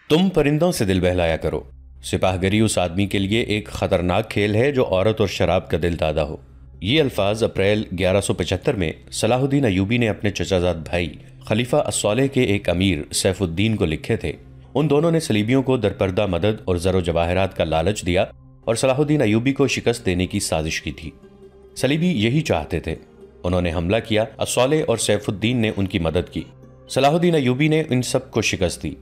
تم پرندوں سے دل بہلایا کرو۔ سپاہ گری اس آدمی کے لیے ایک خطرناک کھیل ہے جو عورت اور شراب کا دل دادا ہو۔ یہ الفاظ اپریل 1175 میں صلاح الدین ایوبی نے اپنے چچا زاد بھائی خلیفہ الصالح کے ایک امیر سیف الدین کو لکھے تھے۔ ان دونوں نے صلیبیوں کو درپردہ مدد اور زر و جواہرات کا لالچ دیا اور صلاح الدین ایوبی کو شکست دینے کی سازش کی تھی۔ صلیبی یہی چاہتے تھے۔ انہوں نے حملہ کیا، الصالح اور سیف الدین نے ان کی مدد کی۔ صلاح الدین ایوبی نے ان سب کو شکست دی۔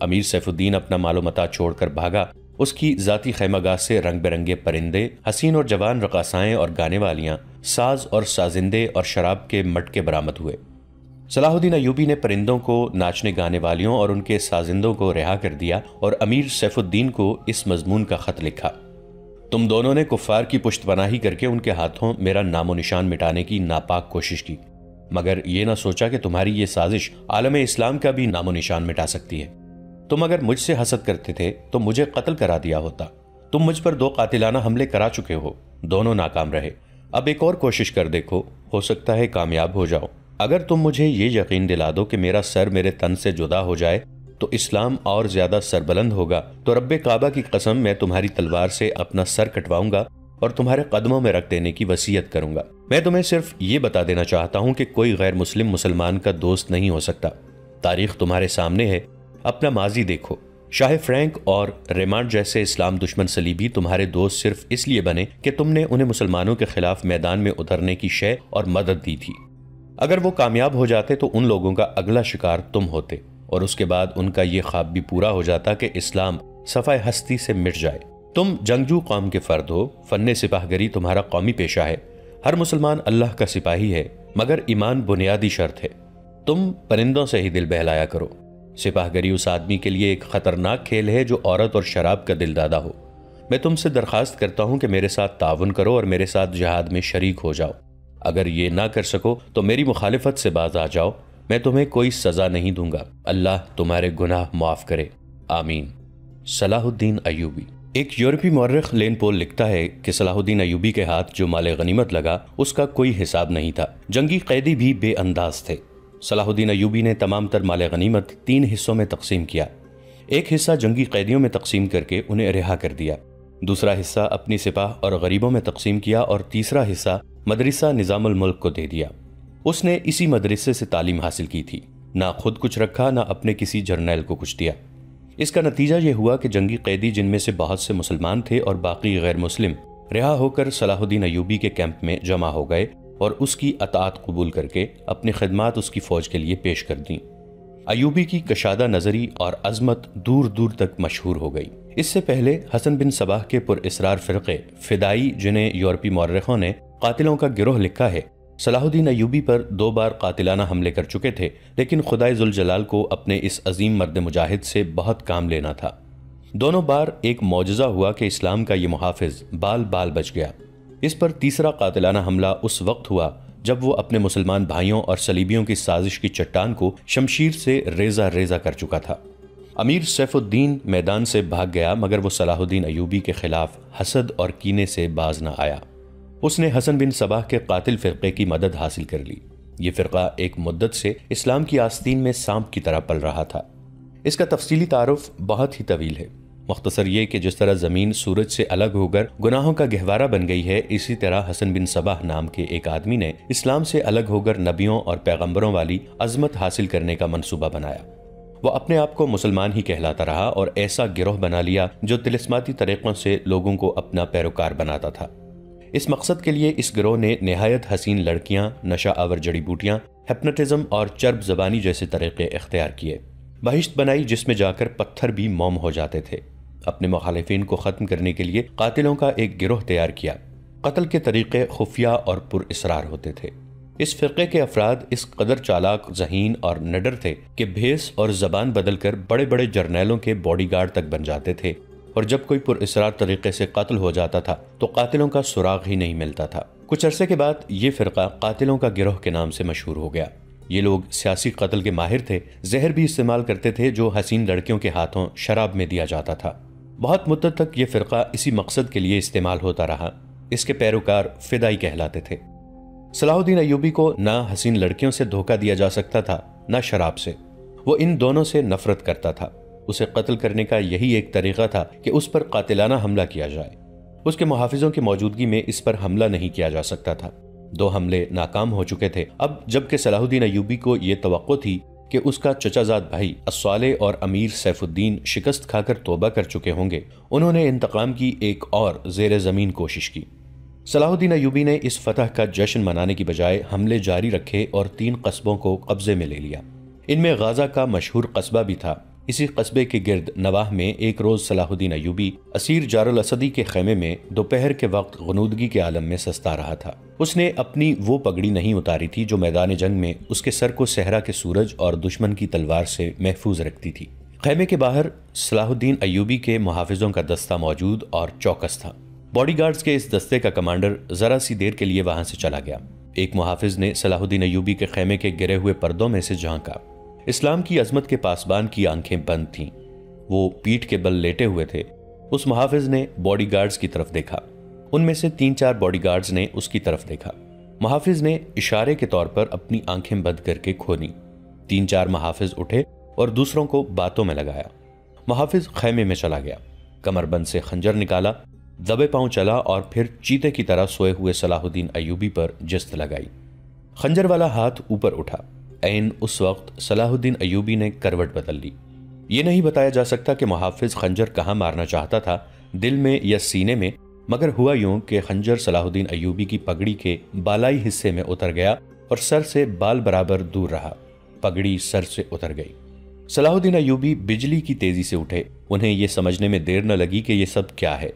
امیر سیف الدین اپنا مال و متاع چھوڑ کر بھاگا۔ اس کی ذاتی خیمہ گاہ سے رنگ برنگے پرندے، حسین اور جوان رقاصائیں اور گانے والیاں، ساز اور سازندے اور شراب کے مٹکے برآمد ہوئے۔ صلاح الدین ایوبی نے پرندوں کو، ناچنے گانے والیوں اور ان کے سازندوں کو رہا کر دیا اور امیر سیف الدین کو اس مضمون کا خط لکھا: تم دونوں نے کفار کی پشت پناہی کر کے ان کے ہاتھوں میرا نام و نشان مٹانے کی ناپاک کوشش کی، مگر یہ نہ سوچا کہ تمہاری یہ سازش عالم اسلام کا بھی نام و نشان مٹا سکتی ہے۔ تم اگر مجھ سے حسد کرتے تھے تو مجھے قتل کرا دیا ہوتا۔ تم مجھ پر 2 قاتلانہ حملے کرا چکے ہو، دونوں ناکام رہے۔ اب ایک اور کوشش کر دیکھو، ہو سکتا ہے کامیاب ہو جاؤ۔ اگر تم مجھے یہ یقین دلا دو کہ میرا سر میرے تن سے جدا ہو جائے تو اسلام اور زیادہ سربلند ہوگا، تو رب کعبہ کی قسم میں تمہاری تلوار سے اپنا سر کٹواؤں گا اور تمہارے قدموں میں رکھ دینے کی وصیت کروں گا۔ میں تمہیں صرف یہ بتا دینا چاہتا ہوں کہ کوئی غیر مسلم مسلمان کا دوست نہیں ہو سکتا۔ تاریخ تمہارے سامنے ہے، اپنا ماضی دیکھو۔ شاہ فرینک اور ریمانڈ جیسے اسلام دشمن صلیبی تمہارے دوست صرف اس لیے بنے کہ تم نے انہیں مسلمانوں کے خلاف میدان میں اترنے کی شے اور مدد دی تھی۔ اگر وہ کامیاب ہو جاتے تو ان لوگوں کا اگلا شکار تم ہوتے، اور اس کے بعد ان کا یہ خواب بھی پورا ہو جاتا کہ اسلام صفحہ ہستی سے مٹ جائے۔ تم جنگجو قوم کے فرد ہو، فن سپاہ گری تمہارا قومی پیشہ ہے۔ ہر مسلمان اللہ کا سپاہی ہے، مگر ایمان بنیادی شرط ہے۔ تم پرندوں سے ہی دل بہلایا کرو۔ سپاہ گری اس آدمی کے لیے ایک خطرناک کھیل ہے جو عورت اور شراب کا دل دادا ہو۔ میں تم سے درخواست کرتا ہوں کہ میرے ساتھ تعاون کرو اور میرے ساتھ جہاد میں شریک ہو جاؤ۔ اگر یہ نہ کر سکو تو میری مخالفت سے باز آ جاؤ، میں تمہیں کوئی سزا نہیں دوں گا۔ اللہ تمہارے گناہ معاف کرے، آمین۔ صلاح الدین ایوبی۔ ایک یورپی مورخ لین پول لکھتا ہے کہ صلاح الدین ایوبی کے ہاتھ جو مال غنیمت لگا اس کا کوئی حساب نہیں تھا۔ جنگی قیدی بھی بے انداز تھے۔ صلاح الدین ایوبی نے تمام تر مال غنیمت 3 حصوں میں تقسیم کیا۔ ایک حصہ جنگی قیدیوں میں تقسیم کر کے انہیں رہا کر دیا، دوسرا حصہ اپنی سپاہ اور غریبوں میں تقسیم کیا اور تیسرا حصہ مدرسہ نظام الملک کو دے دیا۔ اس نے اسی مدرسے سے تعلیم حاصل کی تھی، نہ خود کچھ رکھا نہ اپنے کسی جرنیل کو کچھ دیا۔ اس کا نتیجہ یہ ہوا کہ جنگی قیدی جن میں سے بہت سے مسلمان تھے اور باقی غیر مسلم رہا ہو کر صلاح الدین ایوبی کے کیمپ میں جمع ہو گئے اور اس کی اطاعت قبول کر کے اپنی خدمات اس کی فوج کے لیے پیش کر دیں۔ ایوبی کی کشادہ نظری اور عظمت دور دور تک مشہور ہو گئی۔ اس سے پہلے حسن بن صباح کے پر اسرار فرقے فدائی، جنہیں یورپی مورخوں نے قاتلوں کا گروہ لکھا ہے، صلاح الدین ایوبی پر 2 بار قاتلانہ حملے کر چکے تھے، لیکن خدائے ذوالجلال کو اپنے اس عظیم مرد مجاہد سے بہت کام لینا تھا۔ دونوں بار ایک معجزہ ہوا کہ اسلام کا یہ محافظ بال بال بچ گیا۔ اس پر تیسرا قاتلانہ حملہ اس وقت ہوا جب وہ اپنے مسلمان بھائیوں اور صلیبیوں کی سازش کی چٹان کو شمشیر سے ریزہ ریزہ کر چکا تھا۔ امیر سیف الدین میدان سے بھاگ گیا، مگر وہ صلاح الدین ایوبی کے خلاف حسد اور کینے سے باز نہ آیا۔ اس نے حسن بن صباح کے قاتل فرقے کی مدد حاصل کر لی۔ یہ فرقہ ایک مدت سے اسلام کی آستین میں سانپ کی طرح پل رہا تھا۔ اس کا تفصیلی تعارف بہت ہی طویل ہے۔ مختصر یہ کہ جس طرح زمین سورج سے الگ ہو کر گناہوں کا گہوارہ بن گئی ہے، اسی طرح حسن بن صباح نام کے ایک آدمی نے اسلام سے الگ ہو کر نبیوں اور پیغمبروں والی عظمت حاصل کرنے کا منصوبہ بنایا۔ وہ اپنے آپ کو مسلمان ہی کہلاتا رہا اور ایسا گروہ بنا لیا جو طلسماتی طریقوں سے لوگوں کو اپنا پیروکار بناتا تھا۔ اس مقصد کے لیے اس گروہ نے نہایت حسین لڑکیاں، نشہ آور جڑی بوٹیاں، ہپنوٹزم اور چرب زبانی جیسے طریقے اختیار کیے۔ بہشت بنائی جس میں جا کر پتھر بھی موم ہو جاتے تھے۔ اپنے مخالفین کو ختم کرنے کے لیے قاتلوں کا ایک گروہ تیار کیا۔ قتل کے طریقے خفیہ اور پر اسرار ہوتے تھے۔ اس فرقے کے افراد اس قدر چالاک، ذہین اور نڈر تھے کہ بھیس اور زبان بدل کر بڑے بڑے جرنیلوں کے باڈی گارڈ تک بن جاتے تھے، اور جب کوئی پر اسرار طریقے سے قتل ہو جاتا تھا تو قاتلوں کا سراغ ہی نہیں ملتا تھا۔ کچھ عرصے کے بعد یہ فرقہ قاتلوں کا گروہ کے نام سے مشہور ہو گیا۔ یہ لوگ سیاسی قتل کے ماہر تھے، زہر بھی استعمال کرتے تھے جو حسین لڑکیوں کے ہاتھوں شراب میں دیا جاتا تھا۔ بہت مدت تک یہ فرقہ اسی مقصد کے لیے استعمال ہوتا رہا۔ اس کے پیروکار فدائی کہلاتے تھے۔ صلاح الدین ایوبی کو نہ حسین لڑکیوں سے دھوکہ دیا جا سکتا تھا، نہ شراب سے۔ وہ ان دونوں سے نفرت کرتا تھا۔ اسے قتل کرنے کا یہی ایک طریقہ تھا کہ اس پر قاتلانہ حملہ کیا جائے۔ اس کے محافظوں کی موجودگی میں اس پر حملہ نہیں کیا جا سکتا تھا۔ 2 حملے ناکام ہو چکے تھے۔ اب جبکہ صلاح الدین ایوبی کو یہ توقع تھی کہ اس کا چچا زاد بھائی الصالح اور امیر سیف الدین شکست کھا کر توبہ کر چکے ہوں گے، انہوں نے انتقام کی ایک اور زیر زمین کوشش کی۔ صلاح الدین ایوبی نے اس فتح کا جشن منانے کی بجائے حملے جاری رکھے اور 3 قصبوں کو قبضے میں لے لیا۔ ان میں غازہ کا مشہور قصبہ بھی تھا۔ اسی قصبے کے گرد نواح میں ایک روز صلاح الدین ایوبی اسیر جار الاسدی کے خیمے میں دوپہر کے وقت غنودگی کے عالم میں سستا رہا تھا۔ اس نے اپنی وہ پگڑی نہیں اتاری تھی جو میدان جنگ میں اس کے سر کو صحرا کے سورج اور دشمن کی تلوار سے محفوظ رکھتی تھی۔ خیمے کے باہر صلاح الدین ایوبی کے محافظوں کا دستہ موجود اور چوکس تھا۔ باڈی گارڈز کے اس دستے کا کمانڈر ذرا سی دیر کے لیے وہاں سے چلا گیا۔ ایک محافظ نے صلاح الدین ایوبی کے خیمے کے گرے ہوئے پردوں میں سے جھانکا۔ اسلام کی عظمت کے پاسبان کی آنکھیں بند تھیں۔ وہ پیٹھ کے بل لیٹے ہوئے تھے۔ اس محافظ نے باڈی گارڈز کی طرف دیکھا۔ ان میں سے 3-4 باڈی گارڈز نے اس کی طرف دیکھا۔ محافظ نے اشارے کے طور پر اپنی آنکھیں بند کر کے کھولی۔ 3-4 محافظ اٹھے اور دوسروں کو باتوں میں لگایا۔ محافظ خیمے میں چلا گیا، کمر بند سے خنجر نکالا، دبے پاؤں چلا اور پھر چیتے کی طرح سوئے ہوئے صلاح الدین ایوبی پر جست لگائی۔ خنجر والا ہاتھ اوپر اٹھا۔ عین اس وقت صلاح الدین ایوبی نے کروٹ بدل لی۔ یہ نہیں بتایا جا سکتا کہ محافظ خنجر کہاں مارنا چاہتا تھا، دل میں یا سینے میں، مگر ہوا یوں کہ خنجر صلاح الدین ایوبی کی پگڑی کے بالائی حصے میں اتر گیا اور سر سے بال برابر دور رہا۔ پگڑی سر سے اتر گئی۔ صلاح الدین ایوبی بجلی کی تیزی سے اٹھے۔ انہیں یہ سمجھنے میں دیر نہ لگی کہ یہ سب کیا ہے۔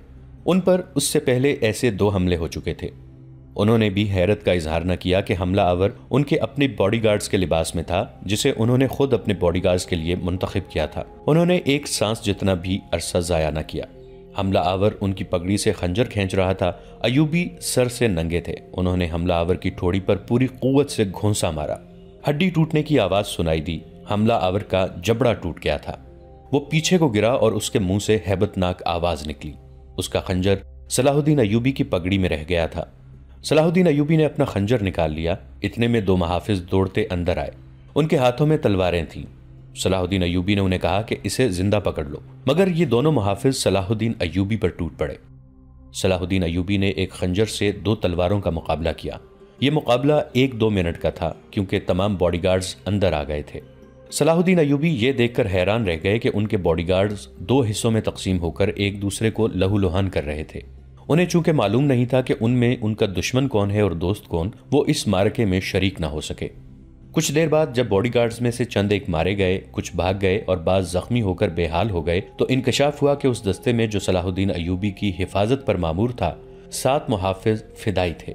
ان پر اس سے پہلے ایسے 2 حملے ہو چکے تھے۔ انہوں نے بھی حیرت کا اظہار نہ کیا کہ حملہ آور ان کے اپنے باڈی گارڈز کے لباس میں تھا، جسے انہوں نے خود اپنے باڈی گارڈز کے لیے منتخب کیا تھا۔ انہوں نے ایک سانس جتنا بھی عرصہ ضائع نہ کیا۔ حملہ آور ان کی پگڑی سے خنجر کھینچ رہا تھا۔ ایوبی سر سے ننگے تھے۔ انہوں نے حملہ آور کی ٹھوڑی پر پوری قوت سے گھونسا مارا۔ ہڈی ٹوٹنے کی آواز سنائی دی۔ حملہ آور کا جبڑا ٹوٹ گیا تھا۔ وہ پیچھے کو گرا اور اس کے منہ سے ہیبت ناک آواز نکلی۔ اس کا خنجر صلاح الدین ایوبی کی پگڑی میں رہ گیا تھا۔ صلاح الدین ایوبی نے اپنا خنجر نکال لیا۔ اتنے میں 2 محافظ دوڑتے اندر آئے۔ ان کے ہاتھوں میں تلواریں تھیں۔ صلاح الدین ایوبی نے انہیں کہا کہ اسے زندہ پکڑ لو، مگر یہ دونوں محافظ صلاح الدین ایوبی پر ٹوٹ پڑے۔ صلاح الدین ایوبی نے ایک خنجر سے 2 تلواروں کا مقابلہ کیا۔ یہ مقابلہ 1-2 منٹ کا تھا کیونکہ تمام باڈی گارڈز اندر آ گئے تھے۔ صلاح الدین ایوبی یہ دیکھ کر حیران رہ گئے کہ ان کے باڈی گارڈز 2 حصوں میں تقسیم ہو کر ایک دوسرے کو لہو لہان کر رہے تھے۔ انہیں چونکہ معلوم نہیں تھا کہ ان میں ان کا دشمن کون ہے اور دوست کون، وہ اس معرکے میں شریک نہ ہو سکے۔ کچھ دیر بعد جب باڈی گارڈز میں سے چند ایک مارے گئے، کچھ بھاگ گئے اور بعض زخمی ہو کر بے حال ہو گئے، تو انکشاف ہوا کہ اس دستے میں جو صلاح الدین ایوبی کی حفاظت پر مامور تھا، 7 محافظ فدائی تھے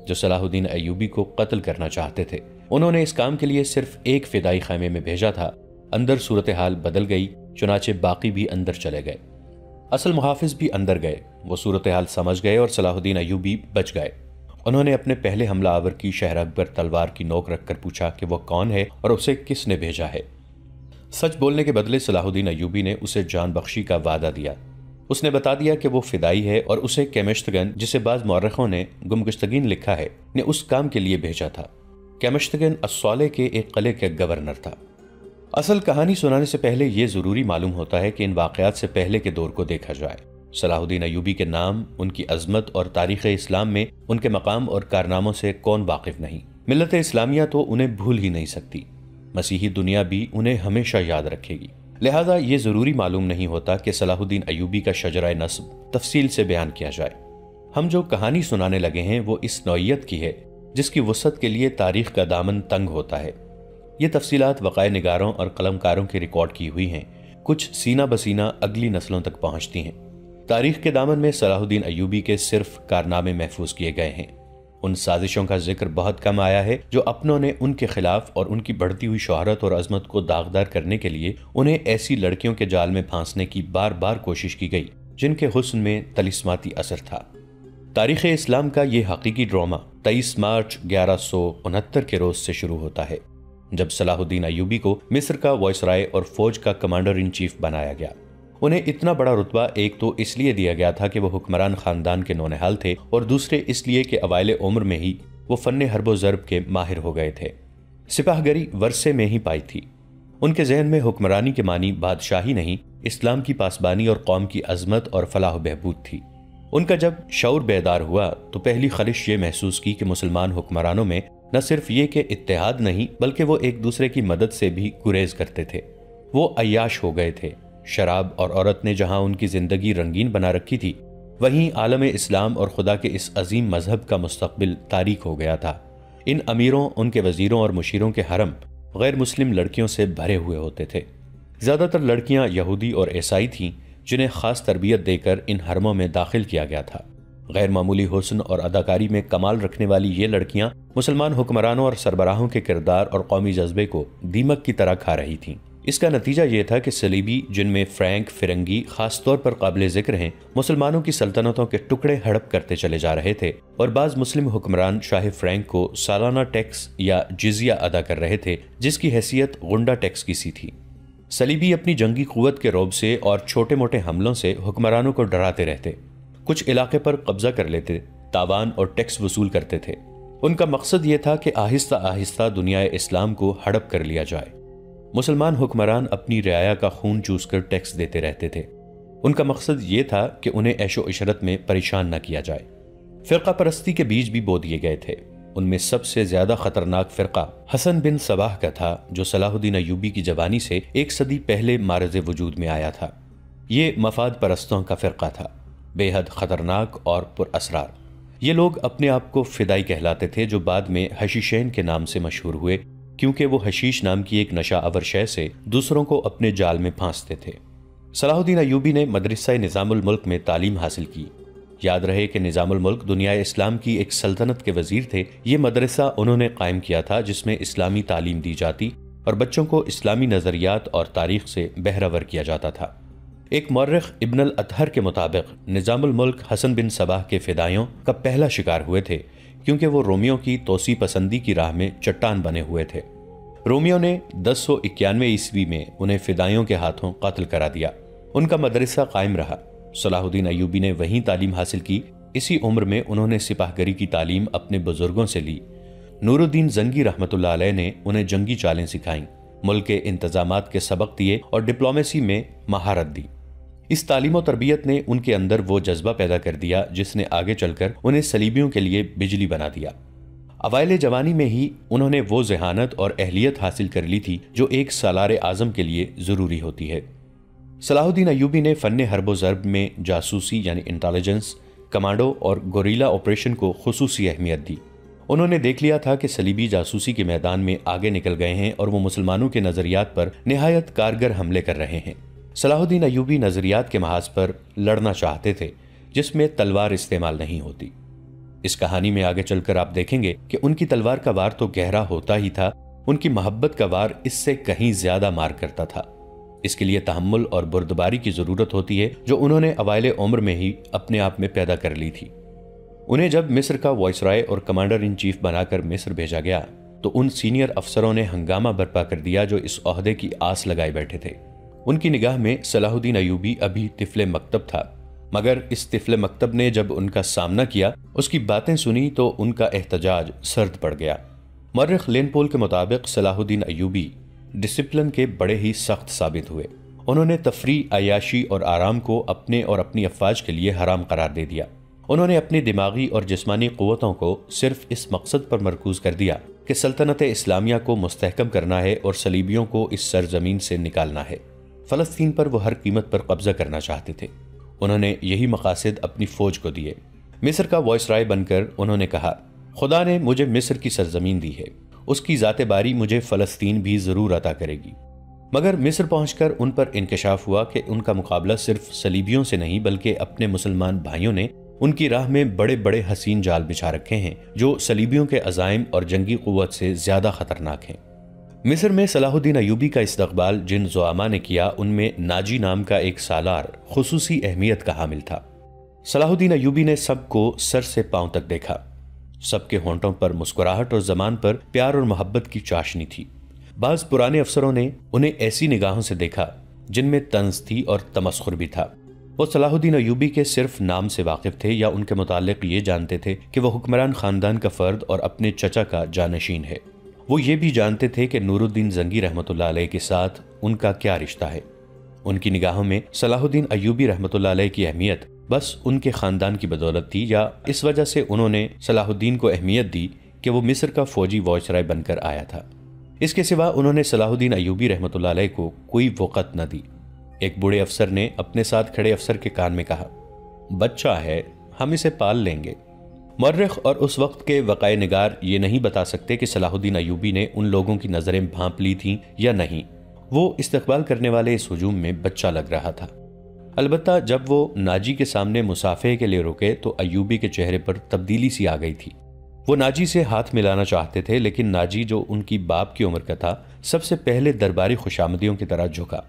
جو صلاح الدین ایوبی کو قتل کرنا چاہتے تھے۔ انہوں نے اس کام کے لیے صرف ایک فدائی خیمے میں بھیجا تھا۔ اندر صورتحال بدل گئی، چنانچہ باقی بھی اندر چلے گئے۔ اصل محافظ بھی اندر گئے۔ وہ صورتحال سمجھ گئے اور صلاح الدین ایوبی بچ گئے۔ انہوں نے اپنے پہلے حملہ آور کی شہر اکبر تلوار کی نوک رکھ کر پوچھا کہ وہ کون ہے اور اسے کس نے بھیجا ہے۔ سچ بولنے کے بدلے صلاح الدین ایوبی نے اسے جان بخشی کا وعدہ دیا۔ اس نے بتا دیا کہ وہ فدائی ہے اور اسے کیمشتگن، جسے بعض مورخوں نے گمگشتگین لکھا ہے، نے اس کام کے لیے بھیجا تھا۔ کیمشتگن الصالح کے ایک قلعے کا گورنر تھا۔ اصل کہانی سنانے سے پہلے یہ ضروری معلوم ہوتا ہے کہ ان واقعات سے پہلے کے دور کو دیکھا جائے۔ صلاح الدین ایوبی کے نام، ان کی عظمت اور تاریخ اسلام میں ان کے مقام اور کارناموں سے کون واقف نہیں؟ ملت اسلامیہ تو انہیں بھول ہی نہیں سکتی۔ مسیحی دنیا بھی انہیں ہمیشہ یاد رکھے گی۔ لہٰذا یہ ضروری معلوم نہیں ہوتا کہ صلاح الدین ایوبی کا شجرہ نسب تفصیل سے بیان کیا جائے۔ ہم جو کہانی سنانے لگے ہیں وہ اس نوعیت کی ہے جس کی وسعت کے لیے تاریخ کا دامن تنگ ہوتا ہے۔ یہ تفصیلات وقائع نگاروں اور قلمکاروں کی ریکارڈ کی ہوئی ہیں، کچھ سینہ بسینہ اگلی نسلوں تک پہنچتی ہیں۔ تاریخ کے دامن میں صلاح الدین ایوبی کے صرف کارنامے محفوظ کیے گئے ہیں۔ ان سازشوں کا ذکر بہت کم آیا ہے جو اپنوں نے ان کے خلاف اور ان کی بڑھتی ہوئی شہرت اور عظمت کو داغدار کرنے کے لیے انہیں ایسی لڑکیوں کے جال میں پھانسنے کی بار بار کوشش کی گئی جن کے حسن میں طلسماتی اثر تھا۔ تاریخ اسلام کا یہ حقیقی ڈرامہ 23 مارچ 1169 کے روز سے شروع ہوتا ہے جب صلاح الدین ایوبی کو مصر کا وائسرائے اور فوج کا کمانڈر ان چیف بنایا گیا۔ انہیں اتنا بڑا رتبہ ایک تو اس لیے دیا گیا تھا کہ وہ حکمران خاندان کے نونہال تھے، اور دوسرے اس لیے کہ اوائل عمر میں ہی وہ فن حرب و ضرب کے ماہر ہو گئے تھے۔ سپاہ گری ورثے میں ہی پائی تھی۔ ان کے ذہن میں حکمرانی کے معنی بادشاہی نہیں، اسلام کی پاسبانی اور قوم کی عظمت اور فلاح و بہبود تھی۔ ان کا جب شعور بیدار ہوا تو پہلی خلش یہ محسوس کی کہ مسلمان حکمرانوں میں نہ صرف یہ کہ اتحاد نہیں بلکہ وہ ایک دوسرے کی مدد سے بھی گریز کرتے تھے۔ وہ عیاش ہو گئے تھے۔ شراب اور عورت نے جہاں ان کی زندگی رنگین بنا رکھی تھی، وہیں عالم اسلام اور خدا کے اس عظیم مذہب کا مستقبل تاریک ہو گیا تھا۔ ان امیروں، ان کے وزیروں اور مشیروں کے حرم غیر مسلم لڑکیوں سے بھرے ہوئے ہوتے تھے۔ زیادہ تر لڑکیاں یہودی اور عیسائی تھیں جنہیں خاص تربیت دے کر ان حرموں میں داخل کیا گیا تھا۔ غیر معمولی حسن اور اداکاری میں کمال رکھنے والی یہ لڑکیاں مسلمان حکمرانوں اور سربراہوں کے کردار اور قومی جذبے کو دیمک کی طرح کھا رہی تھیں۔ اس کا نتیجہ یہ تھا کہ صلیبی، جن میں فرینک، فرنگی خاص طور پر قابل ذکر ہیں، مسلمانوں کی سلطنتوں کے ٹکڑے ہڑپ کرتے چلے جا رہے تھے، اور بعض مسلم حکمران شاہ فرینک کو سالانہ ٹیکس یا جزیہ ادا کر رہے تھے، جس کی حیثیت غنڈہ ٹیکس کی سی تھی۔ صلیبی اپنی جنگی قوت کے رعب سے اور چھوٹے موٹے حملوں سے حکمرانوں کو ڈراتے رہتے، کچھ علاقے پر قبضہ کر لیتے، تاوان اور ٹیکس وصول کرتے تھے۔ ان کا مقصد یہ تھا کہ آہستہ آہستہ دنیا اسلام کو ہڑپ کر لیا جائے۔ مسلمان حکمران اپنی رعایا کا خون چوس کر ٹیکس دیتے رہتے تھے۔ ان کا مقصد یہ تھا کہ انہیں عیش و عشرت میں پریشان نہ کیا جائے۔ فرقہ پرستی کے بیج بھی بو دیے گئے تھے۔ ان میں سب سے زیادہ خطرناک فرقہ حسن بن صباح کا تھا، جو صلاح الدین ایوبی کی جوانی سے ایک صدی پہلے معرض وجود میں آیا تھا۔ یہ مفاد پرستوں کا فرقہ تھا، بے حد خطرناک اور پر اسرار۔ یہ لوگ اپنے آپ کو فدائی کہلاتے تھے، جو بعد میں حشیشین کے نام سے مشہور ہوئے، کیونکہ وہ حشیش نام کی ایک نشہ آور شے سے دوسروں کو اپنے جال میں پھانستے تھے۔ صلاح الدین ایوبی نے مدرسہ نظام الملک میں تعلیم حاصل کی۔ یاد رہے کہ نظام الملک دنیا اسلام کی ایک سلطنت کے وزیر تھے۔ یہ مدرسہ انہوں نے قائم کیا تھا جس میں اسلامی تعلیم دی جاتی اور بچوں کو اسلامی نظریات اور تاریخ سے بہرہور کیا جاتا تھا۔ ایک مورخ ابن الاطہر کے مطابق نظام الملک حسن بن صباح کے فدائیوں کا پہلا شکار ہوئے تھے، کیونکہ وہ رومیوں کی توسیع پسندی کی راہ میں چٹان بنے ہوئے تھے۔ رومیوں نے 1091 عیسوی میں انہیں فدائیوں کے ہاتھوں قتل کرا دیا۔ ان کا مدرسہ قائم رہا۔ صلاح الدین ایوبی نے وہیں تعلیم حاصل کی۔ اسی عمر میں انہوں نے سپاہ گری کی تعلیم اپنے بزرگوں سے لی۔ نور الدین زنگی رحمۃ اللہ علیہ نے انہیں جنگی چالیں سکھائیں، ملک کے انتظامات کے سبق دیے اور ڈپلومیسی میں مہارت دی۔ اس تعلیم و تربیت نے ان کے اندر وہ جذبہ پیدا کر دیا جس نے آگے چل کر انہیں صلیبیوں کے لیے بجلی بنا دیا۔ اوائل جوانی میں ہی انہوں نے وہ ذہانت اور اہلیت حاصل کر لی تھی جو ایک سالار اعظم کے لیے ضروری ہوتی ہے۔ صلاح الدین ایوبی نے فن حرب و ضرب میں جاسوسی یعنی انٹیلیجنس، کمانڈو اور گوریلا آپریشن کو خصوصی اہمیت دی۔ انہوں نے دیکھ لیا تھا کہ صلیبی جاسوسی کے میدان میں آگے نکل گئے ہیں اور وہ مسلمانوں کے نظریات پر نہایت کارگر حملے کر رہے ہیں۔ صلاح الدین ایوبی نظریات کے محاذ پر لڑنا چاہتے تھے جس میں تلوار استعمال نہیں ہوتی۔ اس کہانی میں آگے چل کر آپ دیکھیں گے کہ ان کی تلوار کا وار تو گہرا ہوتا ہی تھا، ان کی محبت کا وار اس سے کہیں زیادہ مار کرتا تھا۔ اس کے لیے تحمل اور بردباری کی ضرورت ہوتی ہے جو انہوں نے اوائل عمر میں ہی اپنے آپ میں پیدا کر لی تھی۔ انہیں جب مصر کا وائسرائے اور کمانڈر ان چیف بنا کر مصر بھیجا گیا تو ان سینئر افسروں نے ہنگامہ برپا کر دیا جو اس عہدے کی آس لگائے بیٹھے تھے۔ ان کی نگاہ میں صلاح الدین ایوبی ابھی طفل مکتب تھا، مگر اس طفل مکتب نے جب ان کا سامنا کیا، اس کی باتیں سنی تو ان کا احتجاج سرد پڑ گیا۔ مورخ لین پول کے مطابق صلاح الدین ایوبی ڈسپلن کے بڑے ہی سخت ثابت ہوئے۔ انہوں نے تفریح، عیاشی اور آرام کو اپنے اور اپنی افواج کے لیے حرام قرار دے دیا۔ انہوں نے اپنی دماغی اور جسمانی قوتوں کو صرف اس مقصد پر مرکوز کر دیا کہ سلطنت اسلامیہ کو مستحکم کرنا ہے اور صلیبیوں کو اس سرزمین سے نکالنا ہے۔ فلسطین پر وہ ہر قیمت پر قبضہ کرنا چاہتے تھے۔ انہوں نے یہی مقاصد اپنی فوج کو دیے۔ مصر کا وائسرائے بن کر انہوں نے کہا، خدا نے مجھے مصر کی سرزمین دی ہے، اس کی ذات باری مجھے فلسطین بھی ضرور عطا کرے گی۔ مگر مصر پہنچ کر ان پر انکشاف ہوا کہ ان کا مقابلہ صرف صلیبیوں سے نہیں بلکہ اپنے مسلمان بھائیوں نے ان کی راہ میں بڑے بڑے حسین جال بچھا رکھے ہیں جو صلیبیوں کے عزائم اور جنگی قوت سے زیادہ خطرناک ہیں۔ مصر میں صلاح الدین ایوبی کا استقبال جن زعماء نے کیا ان میں ناجی نام کا ایک سالار خصوصی اہمیت کا حامل تھا۔ صلاح الدین ایوبی نے سب کو سر سے پاؤں تک دیکھا۔ سب کے ہونٹوں پر مسکراہٹ اور زبان پر پیار اور محبت کی چاشنی تھی۔ بعض پرانے افسروں نے انہیں ایسی نگاہوں سے دیکھا جن میں طنز تھی اور تمسخر بھی تھا۔ وہ صلاح الدین ایوبی کے صرف نام سے واقف تھے یا ان کے متعلق یہ جانتے تھے کہ وہ حکمران خاندان کا فرد اور اپنے چچا کا جانشین ہے۔ وہ یہ بھی جانتے تھے کہ نور الدین زنگی رحمۃ اللہ علیہ کے ساتھ ان کا کیا رشتہ ہے۔ ان کی نگاہوں میں صلاح الدین ایوبی رحمۃ اللہ علیہ کی اہمیت بس ان کے خاندان کی بدولت تھی، یا اس وجہ سے انہوں نے صلاح الدین کو اہمیت دی کہ وہ مصر کا فوجی وائسرائے بن کر آیا تھا۔ اس کے سوا انہوں نے صلاح الدین ایوبی رحمۃ اللہ علیہ کو کوئی وقت نہ دی۔ ایک بوڑھے افسر نے اپنے ساتھ کھڑے افسر کے کان میں کہا، بچہ ہے، ہم اسے پال لیں گے۔ مورخ اور اس وقت کے وقائع نگار یہ نہیں بتا سکتے کہ صلاح الدین ایوبی نے ان لوگوں کی نظریں بھانپ لی تھیں یا نہیں، وہ استقبال کرنے والے اس ہجوم میں بچہ لگ رہا تھا۔ البتہ جب وہ ناجی کے سامنے مصافحے کے لیے رکے تو ایوبی کے چہرے پر تبدیلی سی آ گئی تھی۔ وہ ناجی سے ہاتھ ملانا چاہتے تھے، لیکن ناجی جو ان کی باپ کی عمر کا تھا سب سے پہلے درباری خوشامدیوں کی طرح جھکا،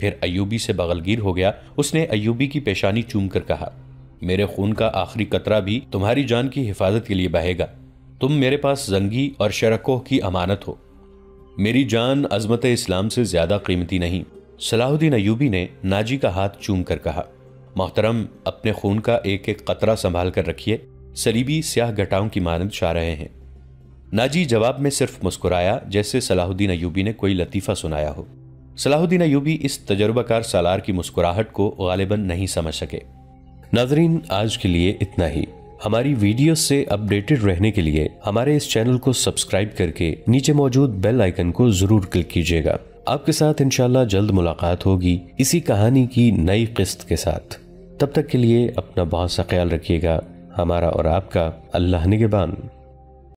پھر ایوبی سے بغلگیر ہو گیا۔ اس نے ایوبی کی پیشانی چوم کر کہا، میرے خون کا آخری قطرہ بھی تمہاری جان کی حفاظت کے لیے بہے گا۔ تم میرے پاس زنگی اور شرکوہ کی امانت ہو، میری جان عظمت اسلام سے زیادہ قیمتی نہیں۔ صلاح الدین ایوبی نے ناجی کا ہاتھ چوم کر کہا، محترم، اپنے خون کا ایک ایک قطرہ سنبھال کر رکھیے، صلیبی سیاہ گھٹاؤں کی مانند چھا رہے ہیں۔ ناجی جواب میں صرف مسکرایا، جیسے صلاح الدین ایوبی نے کوئی لطیفہ سنایا ہو۔ صلاح الدین ایوبی اس تجربہ کار سالار کی مسکراہٹ کو غالباً نہیں سمجھ سکے۔ ناظرین، آج کے لیے اتنا ہی۔ ہماری ویڈیوز سے اپڈیٹڈ رہنے کے لیے ہمارے اس چینل کو سبسکرائب کر کے نیچے موجود بیل آئیکن کو ضرور کلک کیجیے گا۔ آپ کے ساتھ انشاءاللہ جلد ملاقات ہوگی اسی کہانی کی نئی قسط کے ساتھ۔ تب تک کے لیے اپنا بہت سا خیال رکھیے گا۔ ہمارا اور آپ کا اللہ نگہبان۔